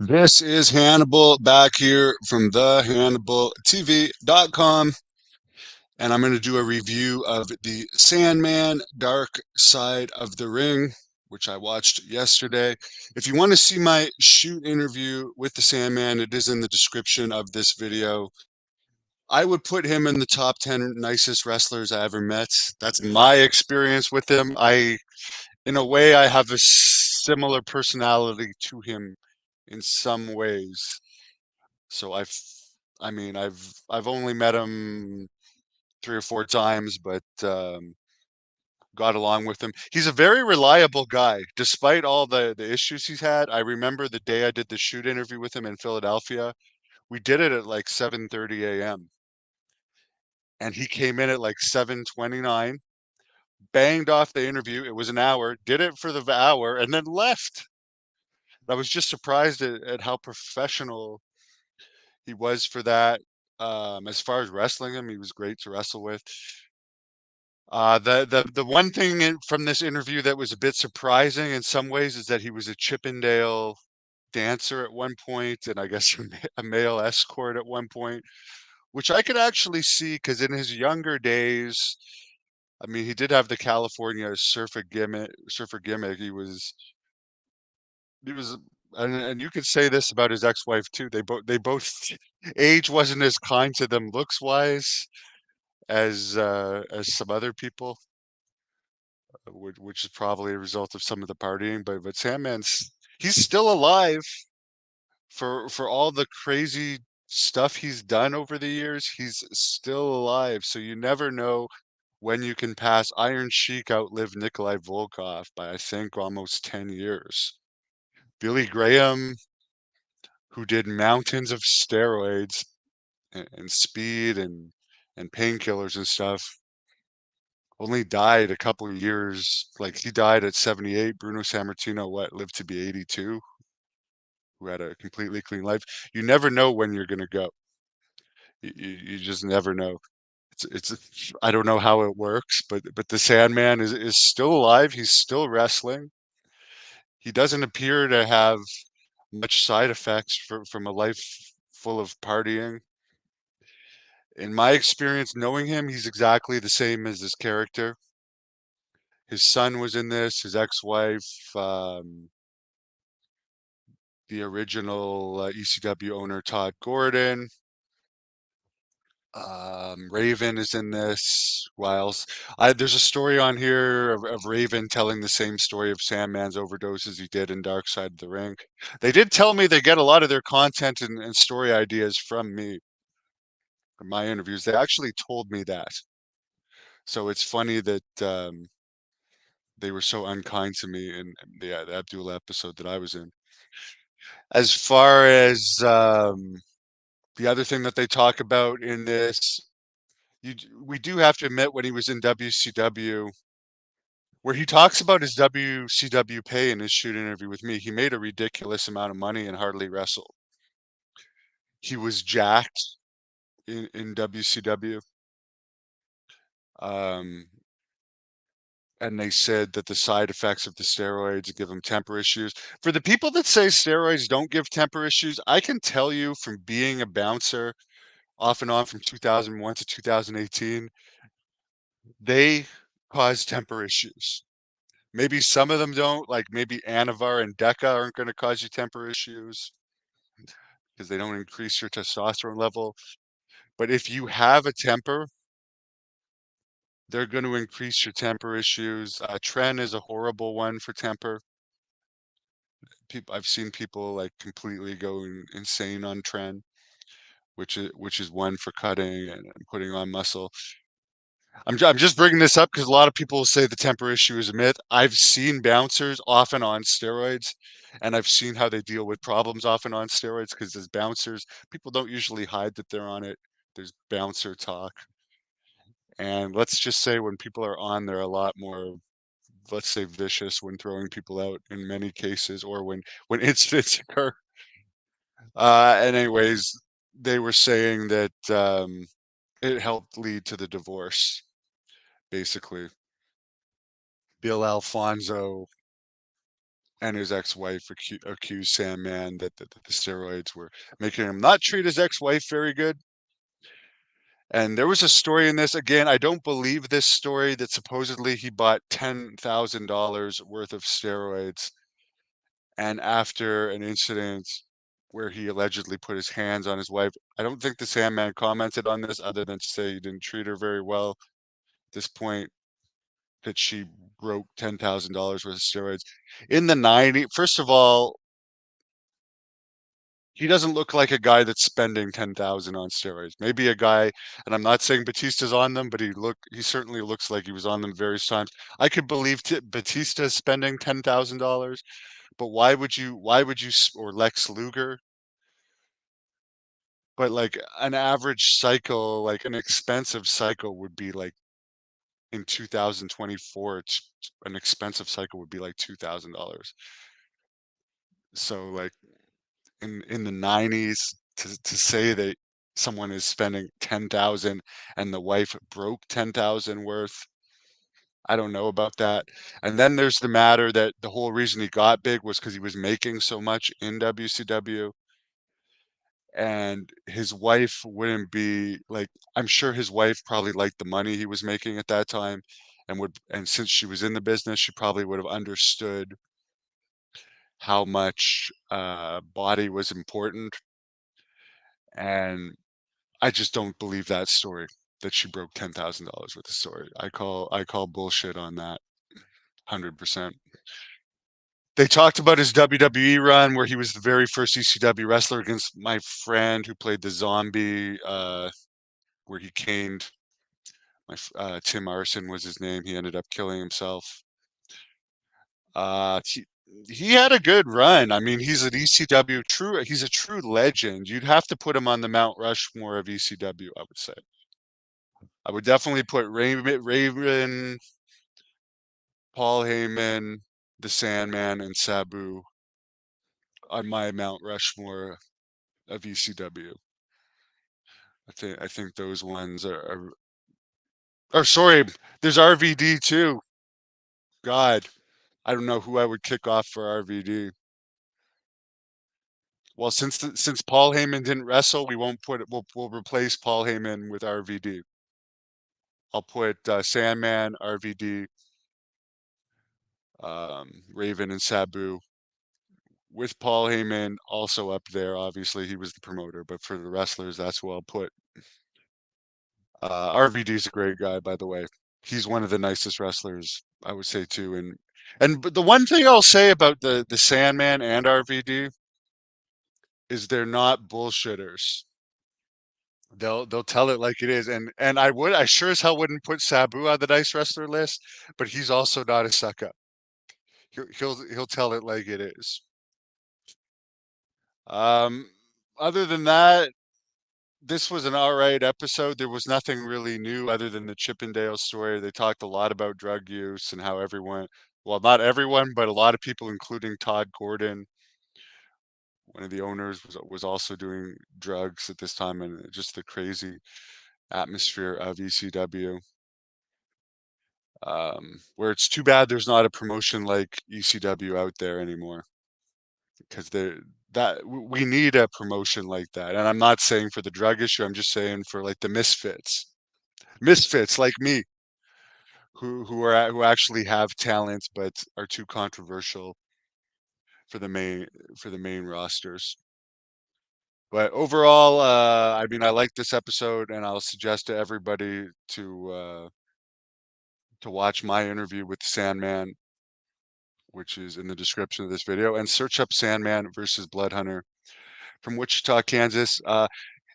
This is Hannibal back here from the HannibalTV.com, and I'm going to do a review of the Sandman Dark Side of the Ring, which I watched yesterday. If you want to see my shoot interview with the Sandman, it is in the description of this video. I would put him in the top 10 nicest wrestlers I ever met. That's my experience with him. In a way, I have a similar personality to him in some ways. So I've only met him 3 or 4 times, but got along with him. He's a very reliable guy, despite all the issues he's had. I remember the day I did the shoot interview with him in Philadelphia. We did it at like 7:30 a.m. and he came in at like 7:29, banged off the interview. It was an hour, did it for the hour, and then left. I was just surprised at how professional he was for that. As far as wrestling him, he was great to wrestle with. The one thing from this interview that was a bit surprising in some ways is that he was a Chippendale dancer at one point, and I guess a male escort at one point, which I could actually see because in his younger days, I mean, he did have the California surfer gimmick. He was, and you could say this about his ex-wife too. They both age wasn't as kind to them looks wise as some other people, which is probably a result of some of the partying. But Sandman's he's still alive for all the crazy stuff he's done over the years. He's still alive, so you never know when you can pass. Iron Sheik outlived Nikolai Volkov by I think almost 10 years. Billy Graham, who did mountains of steroids and speed and painkillers and stuff, only died a couple of years. Like he died at 78. Bruno Sammartino, lived to be 82, who had a completely clean life. You never know when you're gonna go. You just never know. I don't know how it works, but the Sandman is still alive. He's still wrestling. He doesn't appear to have much side effects from a life full of partying. In my experience, knowing him, he's exactly the same as his character. His son was in this, his ex-wife, the original ECW owner Todd Gordon. Raven is in this. Whilst there's a story on here of Raven telling the same story of Sandman's overdoses he did in Dark Side of the Ring. They did tell me they get a lot of their content and story ideas from me, from my interviews. They actually told me that. So it's funny that they were so unkind to me in the Abdullah episode that I was in. As far as the other thing that they talk about in this, we do have to admit when he was in WCW, where he talks about his WCW pay in his shoot interview with me, he made a ridiculous amount of money and hardly wrestled. He was jacked in WCW. Um, and they said that the side effects of the steroids give him temper issues. For the people that say steroids don't give temper issues, I can tell you from being a bouncer off and on from 2001 to 2018, they cause temper issues. Maybe some of them don't, like maybe Anavar and Deca aren't going to cause you temper issues because they don't increase your testosterone level. But if you have a temper, they're going to increase your temper issues. Tren is a horrible one for temper. I've seen people like completely go insane on Tren, which is one for cutting and putting on muscle. I'm just bringing this up because a lot of people say the temper issue is a myth. I've seen bouncers often on steroids, and I've seen how they deal with problems often on steroids because as bouncers, people don't usually hide that they're on it. There's bouncer talk. And let's just say when people are on, they're a lot more, let's say, vicious when throwing people out in many cases or when incidents occur. And anyways, they were saying that it helped lead to the divorce, basically. Bill Alfonso and his ex-wife accused Sandman that the steroids were making him not treat his ex-wife very good. And there was a story in this, again, I don't believe this story, that supposedly he bought $10,000 worth of steroids, and after an incident where he allegedly put his hands on his wife, I don't think the Sandman commented on this other than to say he didn't treat her very well at this point, that she broke $10,000 worth of steroids. In the 90s, first of all, he doesn't look like a guy that's spending 10,000 on steroids. Maybe a guy, and I'm not saying Batista's on them, but he certainly looks like he was on them various times. I could believe Batista spending $10,000, but or Lex Luger, but like an average cycle, like an expensive cycle would be like in 2024, an expensive cycle would be like $2,000. So like in the 90s, to say that someone is spending 10,000 and the wife broke 10,000 worth, I don't know about that. And then there's the matter that the whole reason he got big was because he was making so much in WCW, and his wife wouldn't be like, I'm sure his wife probably liked the money he was making at that time, and since she was in the business, she probably would have understood how much body was important. And I just don't believe that story, that she broke $10,000 with the story. I call bullshit on that 100%. They talked about his WWE run where he was the very first ECW wrestler against my friend who played the zombie, where he caned Tim Arson was his name. He ended up killing himself. He had a good run. I mean, he's a true legend. You'd have to put him on the Mount Rushmore of ECW, I would say. I would definitely put Raven, Paul Heyman, the Sandman, and Sabu on my Mount Rushmore of ECW. I think those ones are. Oh, sorry, there's RVD too. God, I don't know who I would kick off for RVD. Well, since Paul Heyman didn't wrestle, we won't put it. We'll replace Paul Heyman with RVD. I'll put Sandman, RVD, Raven, and Sabu, with Paul Heyman also up there. Obviously, he was the promoter, but for the wrestlers, that's who I'll put. RVD's a great guy, by the way. He's one of the nicest wrestlers, I would say too. But the one thing I'll say about the Sandman and RVD is they're not bullshitters. They'll tell it like it is, and I sure as hell wouldn't put Sabu on the nice wrestler list, but he's also not a suck up. He'll tell it like it is. Um, Other than that, this was an all right episode. There was nothing really new other than the Chippendale story. They talked a lot about drug use and how everyone, well, not everyone, but a lot of people, including Todd Gordon, one of the owners, was also doing drugs at this time, and just the crazy atmosphere of ECW. Where it's too bad there's not a promotion like ECW out there anymore, because we need a promotion like that. And I'm not saying for the drug issue, I'm just saying for like the misfits like me, who actually have talent but are too controversial for the main rosters. But overall, I mean, I like this episode, and I'll suggest to everybody to watch my interview with Sandman, which is in the description of this video, and search up Sandman versus Blood Hunter from Wichita, Kansas.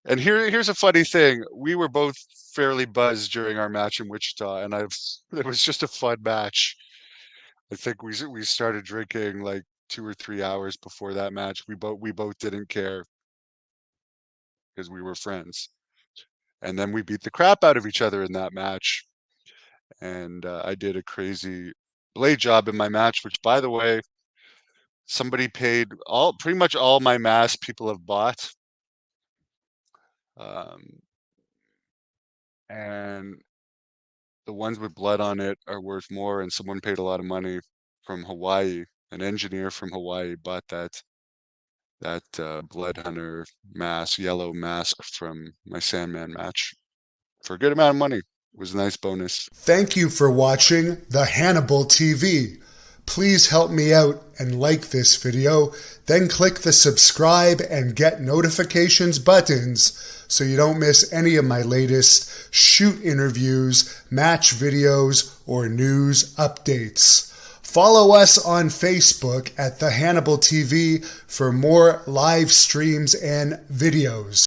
And here's a funny thing: we were both fairly buzzed during our match in Wichita, and it was just a fun match. I think we started drinking like 2 or 3 hours before that match. We both didn't care because we were friends, and then we beat the crap out of each other in that match. And I did a crazy blade job in my match, which, by the way, somebody paid pretty much all my masks people have bought. Um, and the ones with blood on it are worth more, and someone paid a lot of money from Hawaii, an engineer from Hawaii bought that blood hunter mask, yellow mask from my Sandman match for a good amount of money. It was a nice bonus. Thank you for watching the Hannibal TV. Please help me out and like this video, then click the subscribe and get notifications buttons so you don't miss any of my latest shoot interviews, match videos, or news updates. Follow us on Facebook at the Hannibal TV for more live streams and videos.